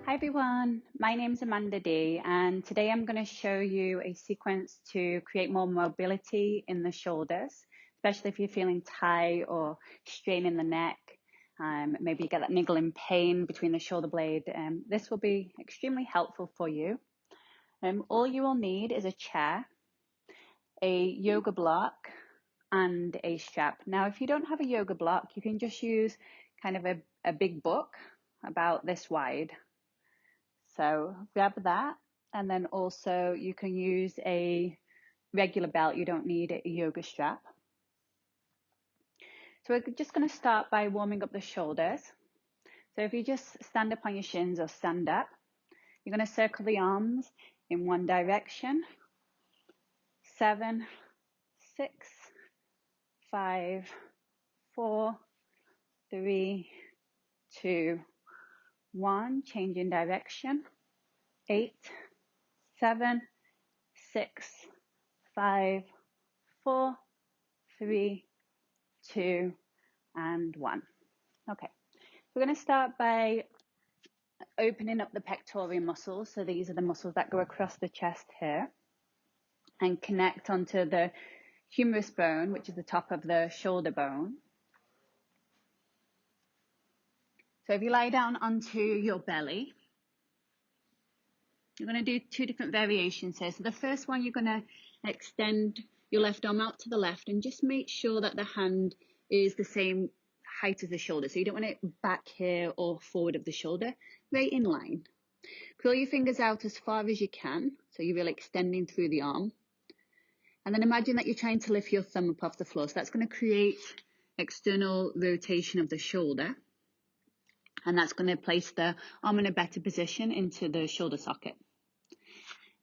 Hi everyone, my name's Amanda D, and today I'm going to show you a sequence to create more mobility in the shoulders, especially if you're feeling tight or strain in the neck. Maybe you get that niggling pain between the shoulder blade. This will be extremely helpful for you. All you will need is a chair, a yoga block, and a strap. Now, if you don't have a yoga block, you can just use kind of a big book about this wide. So grab that, and then also you can use a regular belt. You don't need a yoga strap. So we're just going to start by warming up the shoulders. So if you just stand up on your shins or stand up, you're going to circle the arms in one direction. 7, 6, 5, 4, 3, 2, 1. Changing direction. 8, 7, 6, 5, 4, 3, 2, and 1. Okay, we're going to start by opening up the pectoral muscles. So these are the muscles that go across the chest here and connect onto the humerus bone, which is the top of the shoulder bone. So if you lie down onto your belly, you're going to do 2 different variations here. So the first one, you're going to extend your left arm out to the left and just make sure that the hand is the same height as the shoulder. So you don't want it back here or forward of the shoulder, right in line. Curl your fingers out as far as you can, so you're really extending through the arm. And then imagine that you're trying to lift your thumb up off the floor. So that's going to create external rotation of the shoulder. And that's going to place the arm in a better position into the shoulder socket.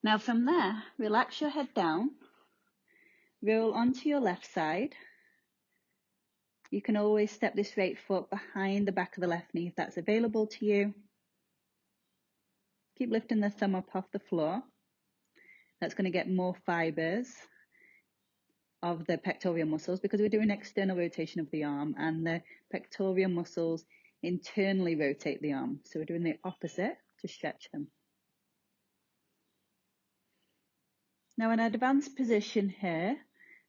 Now from there, relax your head down, roll onto your left side. You can always step this right foot behind the back of the left knee if that's available to you. Keep lifting the thumb up off the floor. That's going to get more fibers of the pectoral muscles because we're doing external rotation of the arm, and the pectoral muscles internally rotate the arm. So we're doing the opposite to stretch them. Now an advanced position here,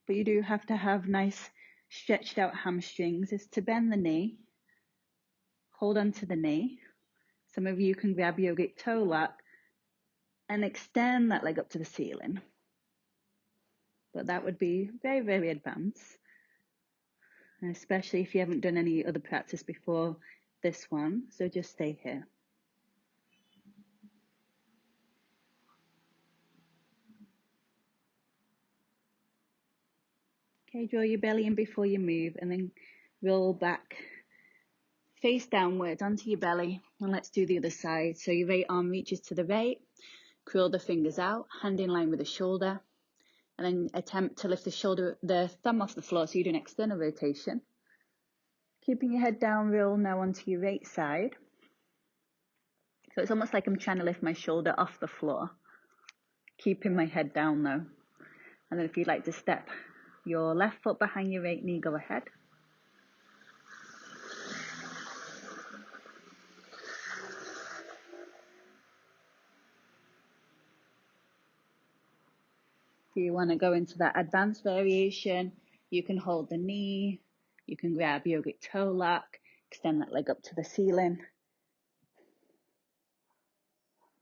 but you do have to have nice stretched out hamstrings, is to bend the knee, hold on to the knee. Some of you can grab yogic toe lock and extend that leg up to the ceiling. But that would be very, very advanced, especially if you haven't done any other practice before this one. So just stay here. Okay, draw your belly in before you move and then roll back face downwards onto your belly, and let's do the other side. So your right arm reaches to the right, curl the fingers out, hand in line with the shoulder, and then attempt to lift the thumb off the floor so you do an external rotation. Keeping your head down, roll now onto your right side. So it's almost like I'm trying to lift my shoulder off the floor, keeping my head down though. And then if you'd like to step your left foot behind your right knee, go ahead. If you want to go into that advanced variation, you can hold the knee, you can grab yogic toe lock, extend that leg up to the ceiling,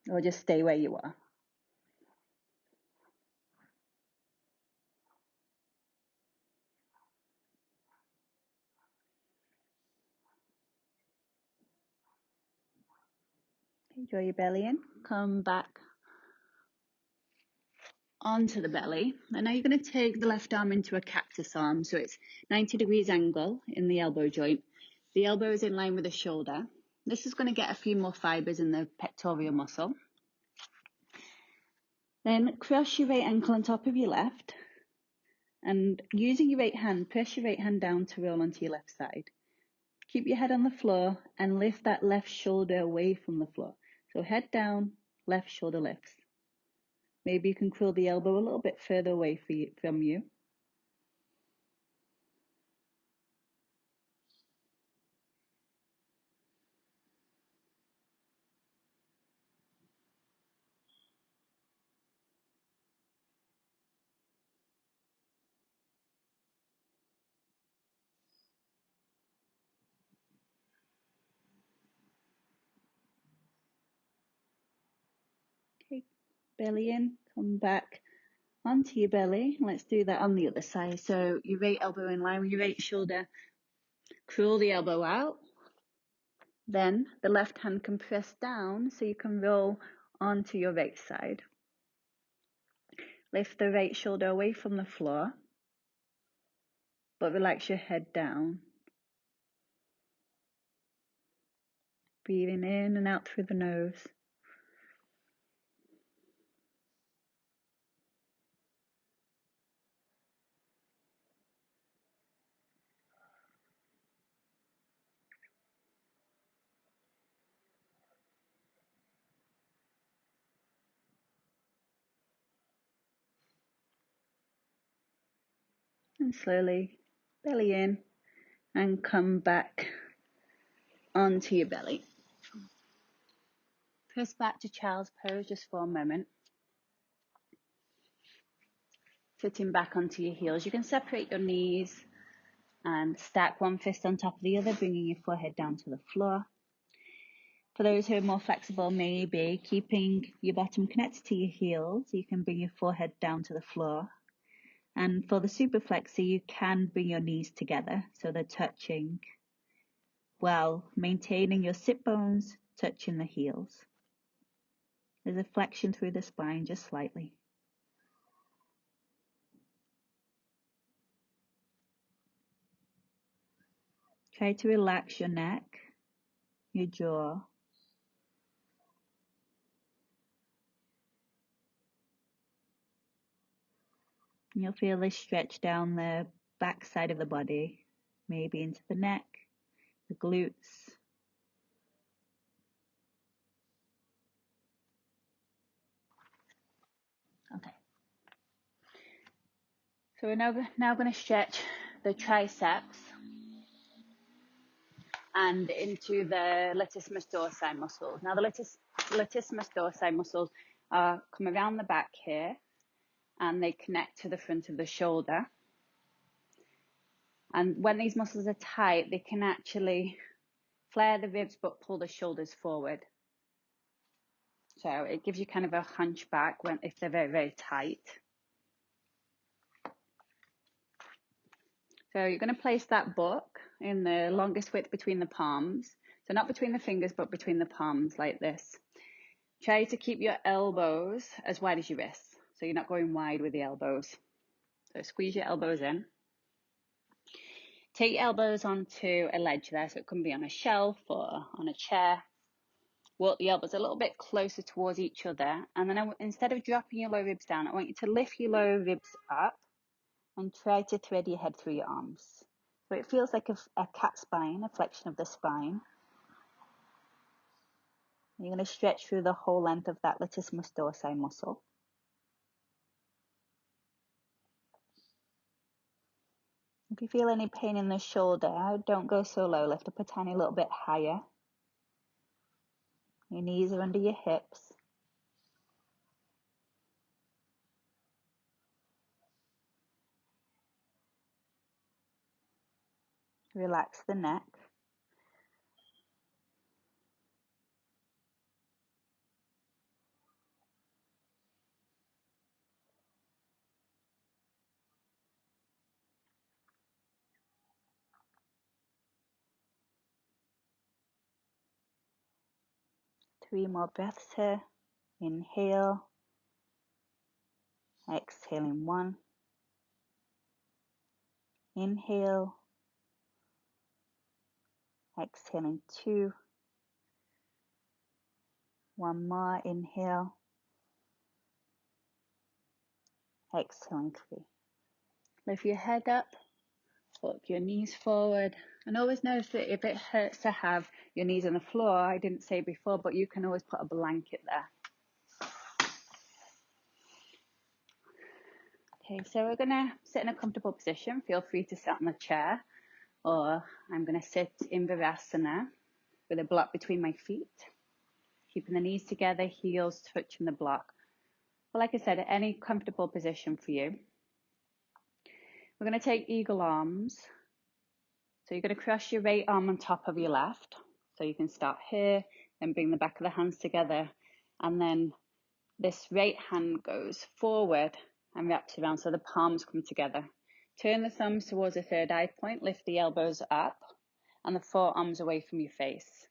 or just stay where you are. Draw your belly in, come back onto the belly, and now you're going to take the left arm into a cactus arm, so it's 90 degrees angle in the elbow joint. The elbow is in line with the shoulder. This is going to get a few more fibers in the pectoral muscle. Then cross your right ankle on top of your left, and using your right hand, press your right hand down to roll onto your left side. Keep your head on the floor and lift that left shoulder away from the floor. So head down, left shoulder lifts. Maybe you can curl the elbow a little bit further away from you. belly in, come back onto your belly. Let's do that on the other side. So your right elbow in line with your right shoulder, curl the elbow out. Then the left hand can press down so you can roll onto your right side. Lift the right shoulder away from the floor, but relax your head down. Breathing in and out through the nose. And slowly belly in and come back onto your belly. Press back to child's pose just for a moment. Sitting back onto your heels. You can separate your knees and stack one fist on top of the other, bringing your forehead down to the floor. For those who are more flexible, maybe keeping your bottom connected to your heels, you can bring your forehead down to the floor. And for the super flexi, you can bring your knees together so they're touching while maintaining your sit bones touching the heels. There's a flexion through the spine just slightly. Try to relax your neck, your jaw. You'll feel this stretch down the back side of the body, maybe into the neck, the glutes. Okay. So we're now going to stretch the triceps and into the latissimus dorsi muscles. Now the latissimus dorsi muscles come around the back here and they connect to the front of the shoulder. And when these muscles are tight, they can actually flare the ribs but pull the shoulders forward. So it gives you kind of a hunchback if they're very, very tight. So you're going to place that book in the longest width between the palms. So not between the fingers, but between the palms like this. Try to keep your elbows as wide as your wrists. So you're not going wide with the elbows. So squeeze your elbows in. Take your elbows onto a ledge there. So it can be on a shelf or on a chair. Walk the elbows a little bit closer towards each other. And then instead of dropping your lower ribs down, I want you to lift your lower ribs up and try to thread your head through your arms. So it feels like a cat spine, a flexion of the spine. You're going to stretch through the whole length of that latissimus dorsi muscle. If you feel any pain in the shoulder, don't go so low. Lift up a tiny little bit higher. Your knees are under your hips. Relax the neck. Three more breaths here. Inhale. Exhaling 1. Inhale. Exhaling 2. One more. Inhale. Exhaling 3. Lift your head up. Walk your knees forward. And always notice that if it hurts to have your knees on the floor, I didn't say before, but you can always put a blanket there. Okay, so we're going to sit in a comfortable position. Feel free to sit on the chair, or I'm going to sit in Virasana with a block between my feet, keeping the knees together, heels touching the block. But like I said, any comfortable position for you. We're going to take eagle arms. So you're going to cross your right arm on top of your left. So you can start here, then bring the back of the hands together, and then this right hand goes forward and wraps around so the palms come together. Turn the thumbs towards the third eye point, lift the elbows up and the forearms away from your face.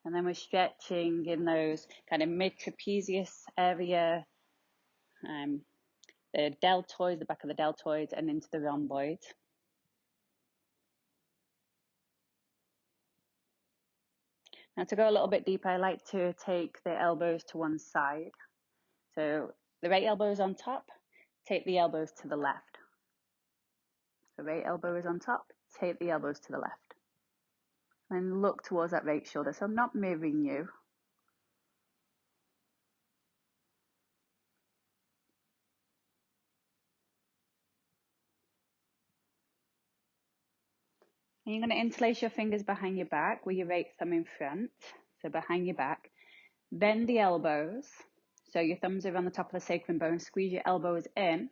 And then we're stretching in those kind of mid-trapezius area, the deltoids, the back of the deltoids, and into the rhomboids. Now to go a little bit deeper, I like to take the elbows to one side. So the right elbow is on top, take the elbows to the left. The right elbow is on top, take the elbows to the left. And look towards that right shoulder. So I'm not mirroring you. And you're going to interlace your fingers behind your back with your right thumb in front. So behind your back. Bend the elbows. So your thumbs are on the top of the sacrum bone. Squeeze your elbows in.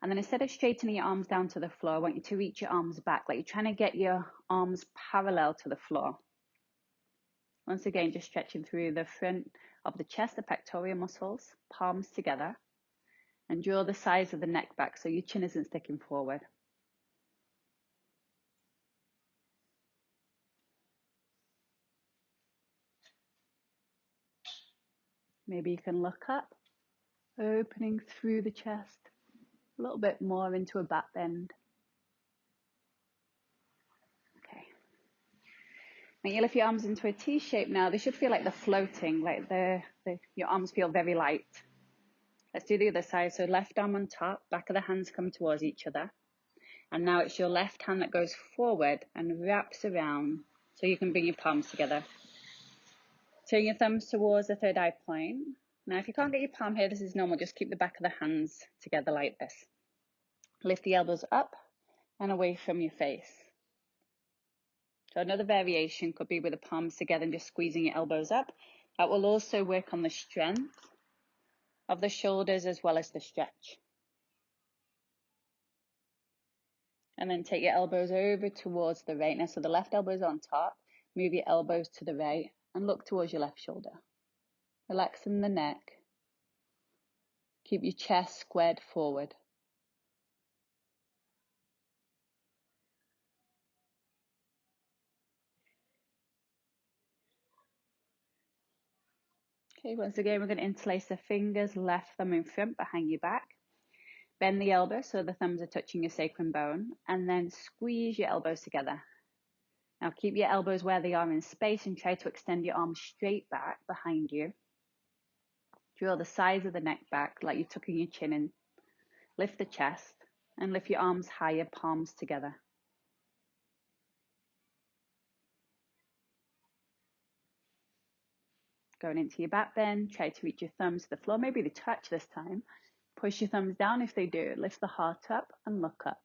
And then instead of straightening your arms down to the floor, I want you to reach your arms back, like you're trying to get your arms parallel to the floor. Once again, just stretching through the front of the chest, the pectoral muscles, palms together. And draw the sides of the neck back so your chin isn't sticking forward. Maybe you can look up, opening through the chest, a little bit more into a back bend. Okay. When you lift your arms into a T shape now, they should feel like they're floating, like your arms feel very light. Let's do the other side. So left arm on top, back of the hands come towards each other. And now it's your left hand that goes forward and wraps around so you can bring your palms together. Turn your thumbs towards the third eye point. Now, if you can't get your palm here, this is normal. Just keep the back of the hands together like this. Lift the elbows up and away from your face. So another variation could be with the palms together and just squeezing your elbows up. That will also work on the strength of the shoulders as well as the stretch. And then take your elbows over towards the right. Now, so the left elbow is on top. Move your elbows to the right and look towards your left shoulder. Relaxing the neck. Keep your chest squared forward. Okay, once again, we're going to interlace the fingers, left thumb in front behind your back. Bend the elbow so the thumbs are touching your sacrum bone, and then squeeze your elbows together. Now keep your elbows where they are in space and try to extend your arms straight back behind you. Draw the sides of the neck back like you're tucking your chin in. Lift the chest and lift your arms higher, palms together. Going into your back bend, try to reach your thumbs to the floor. Maybe they touch this time. Push your thumbs down if they do. Lift the heart up and look up.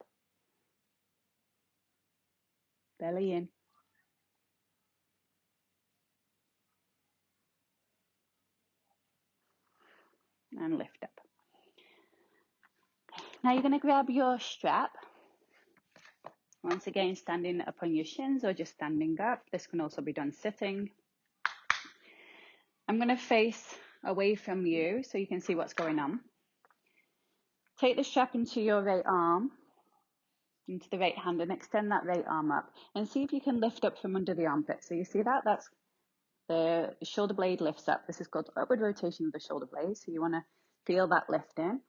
Belly in. And lift up. Now you're going to grab your strap. Once again, standing upon your shins or just standing up. This can also be done sitting. I'm going to face away from you so you can see what's going on. Take the strap into your right arm, into the right hand, and extend that right arm up. And see if you can lift up from under the armpit. So you see that? That's the shoulder blade lifts up. This is called upward rotation of the shoulder blade. So you want to feel that lift in.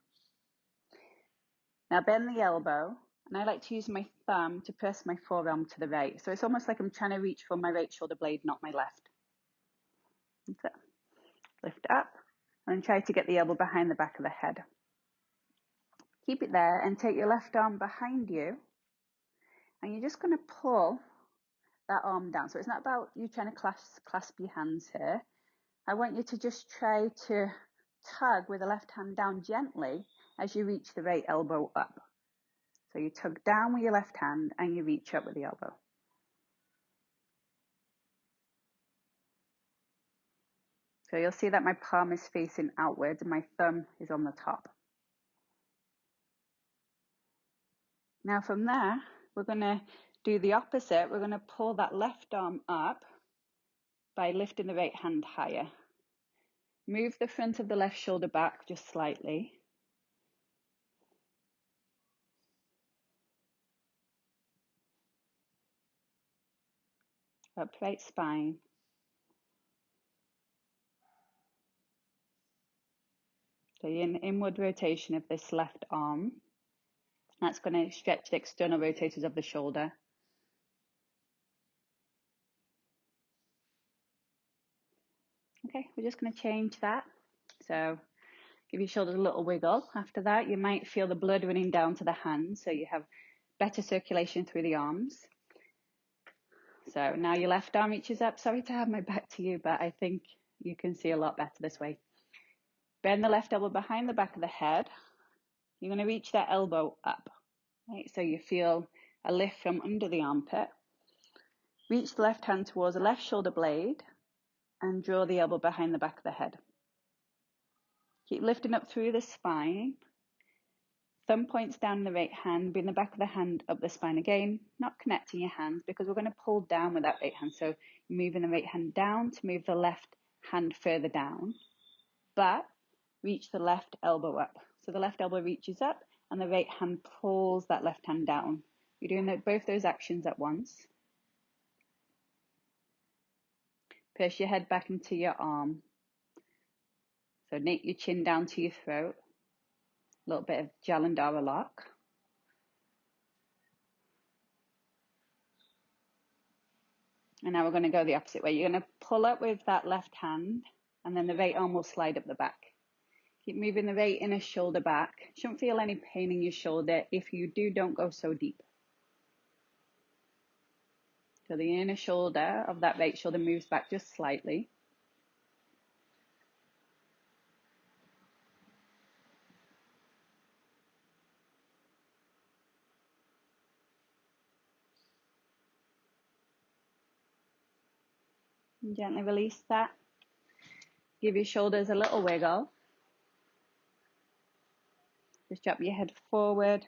Now bend the elbow. And I like to use my thumb to press my forearm to the right. So it's almost like I'm trying to reach for my right shoulder blade, not my left. That's it. Lift up and try to get the elbow behind the back of the head. Keep it there and take your left arm behind you. And you're just going to pull that arm down. So it's not about you trying to clasp your hands here. I want you to just try to tug with the left hand down gently as you reach the right elbow up. So you tug down with your left hand and you reach up with the elbow. So you'll see that my palm is facing outwards and my thumb is on the top. Now from there, we're going to do the opposite. We're going to pull that left arm up by lifting the right hand higher. Move the front of the left shoulder back just slightly. Upright spine. So you're in inward rotation of this left arm. That's going to stretch the external rotators of the shoulder. Okay, we're just going to change that. So give your shoulders a little wiggle. After that, you might feel the blood running down to the hands, so you have better circulation through the arms. So now your left arm reaches up. Sorry to have my back to you, but I think you can see a lot better this way. Bend the left elbow behind the back of the head. You're going to reach that elbow up. Right? So you feel a lift from under the armpit. Reach the left hand towards the left shoulder blade and draw the elbow behind the back of the head. Keep lifting up through the spine. Thumb points down in the right hand, bring the back of the hand up the spine again, not connecting your hands because we're going to pull down with that right hand. So moving the right hand down to move the left hand further down, but reach the left elbow up. So the left elbow reaches up and the right hand pulls that left hand down. You're doing both those actions at once. Push your head back into your arm. So nape your chin down to your throat. A little bit of Jalandhara lock. And now we're going to go the opposite way. You're going to pull up with that left hand and then the right arm will slide up the back. Keep moving the right inner shoulder back. Shouldn't feel any pain in your shoulder. If you do, don't go so deep. So the inner shoulder of that right shoulder moves back just slightly. And gently release that. Give your shoulders a little wiggle. Just drop your head forward.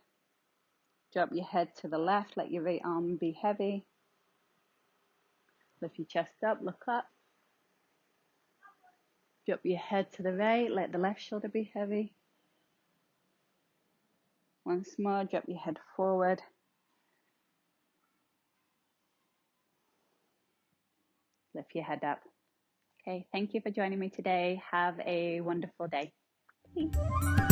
Drop your head to the left. Let your right arm be heavy. Lift your chest up, look up. Drop your head to the right. Let the left shoulder be heavy. Once more, drop your head forward. Lift your head up. Okay, thank you for joining me today. Have a wonderful day. Bye.